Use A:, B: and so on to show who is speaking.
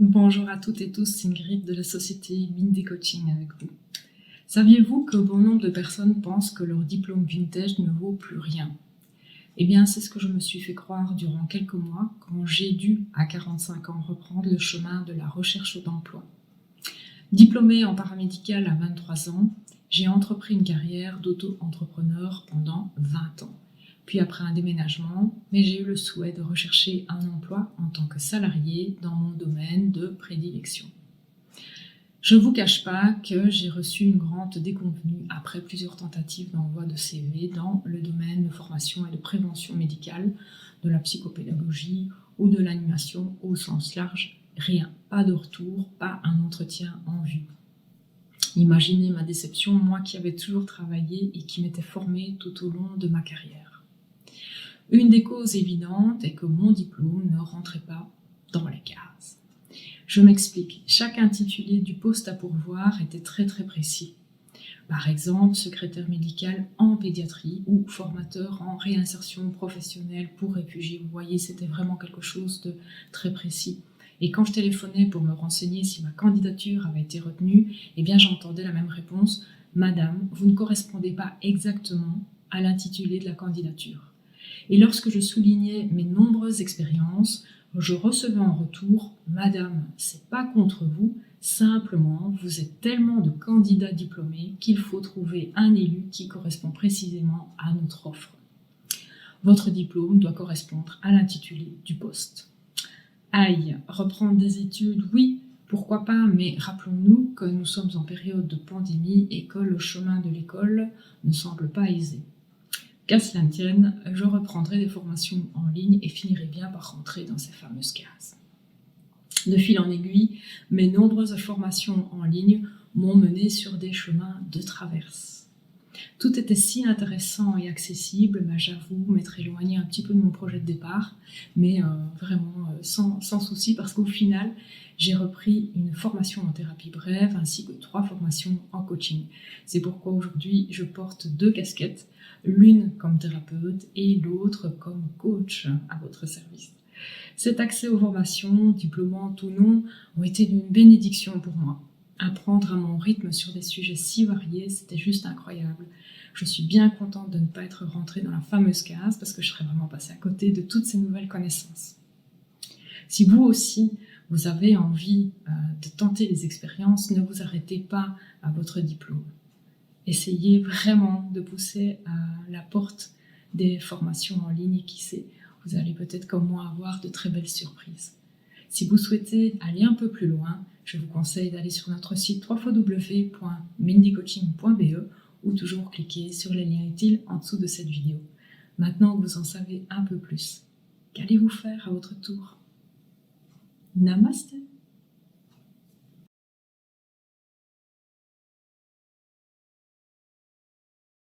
A: Bonjour à toutes et tous, c'est Ingrid de la société Mindy Coaching avec vous. Saviez-vous que bon nombre de personnes pensent que leur diplôme vintage ne vaut plus rien? Eh bien, c'est ce que je me suis fait croire durant quelques mois quand j'ai dû, à 45 ans, reprendre le chemin de la recherche d'emploi. Diplômée en paramédical à 23 ans, j'ai entrepris une carrière d'auto-entrepreneur pendant 20 ans. Puis après un déménagement, mais j'ai eu le souhait de rechercher un emploi en tant que salarié dans mon domaine de prédilection. Je ne vous cache pas que j'ai reçu une grande déconvenue après plusieurs tentatives d'envoi de CV dans le domaine de formation et de prévention médicale, de la psychopédagogie ou de l'animation au sens large. Rien, pas de retour, pas un entretien en vue. Imaginez ma déception, moi qui avais toujours travaillé et qui m'étais formée tout au long de ma carrière. Une des causes évidentes est que mon diplôme ne rentrait pas dans les cases. Je m'explique, chaque intitulé du poste à pourvoir était très précis. Par exemple, secrétaire médical en pédiatrie ou formateur en réinsertion professionnelle pour réfugiés. Vous voyez, c'était vraiment quelque chose de très précis. Et quand je téléphonais pour me renseigner si ma candidature avait été retenue, eh bien j'entendais la même réponse: Madame, vous ne correspondez pas exactement à l'intitulé de la candidature. Et lorsque je soulignais mes nombreuses expériences, je recevais en retour: Madame, c'est pas contre vous, simplement vous êtes tellement de candidats diplômés qu'il faut trouver un élu qui correspond précisément à notre offre. Votre diplôme doit correspondre à l'intitulé du poste. Aïe, reprendre des études, oui, pourquoi pas, mais rappelons-nous que nous sommes en période de pandémie et que le chemin de l'école ne semble pas aisé. Qu'à cela ne tienne, je reprendrai des formations en ligne et finirai bien par rentrer dans ces fameuses cases. De fil en aiguille, mes nombreuses formations en ligne m'ont mené sur des chemins de traverse. Tout était si intéressant et accessible, j'avoue m'être éloignée un petit peu de mon projet de départ, mais vraiment sans souci, parce qu'au final, j'ai repris une formation en thérapie brève ainsi que 3 formations en coaching. C'est pourquoi aujourd'hui, je porte 2 casquettes, l'une comme thérapeute et l'autre comme coach à votre service. Cet accès aux formations, diplômantes ou non, ont été d'une bénédiction pour moi. Apprendre à mon rythme sur des sujets si variés, c'était juste incroyable. Je suis bien contente de ne pas être rentrée dans la fameuse case parce que je serais vraiment passée à côté de toutes ces nouvelles connaissances. Si vous aussi, vous avez envie de tenter les expériences, ne vous arrêtez pas à votre diplôme. Essayez vraiment de pousser la porte des formations en ligne et qui sait, vous allez peut-être comme moi avoir de très belles surprises. Si vous souhaitez aller un peu plus loin, je vous conseille d'aller sur notre site www.mindycoaching.be ou toujours cliquer sur les liens utiles en dessous de cette vidéo. Maintenant que vous en savez un peu plus, qu'allez-vous faire à votre tour? Namasté!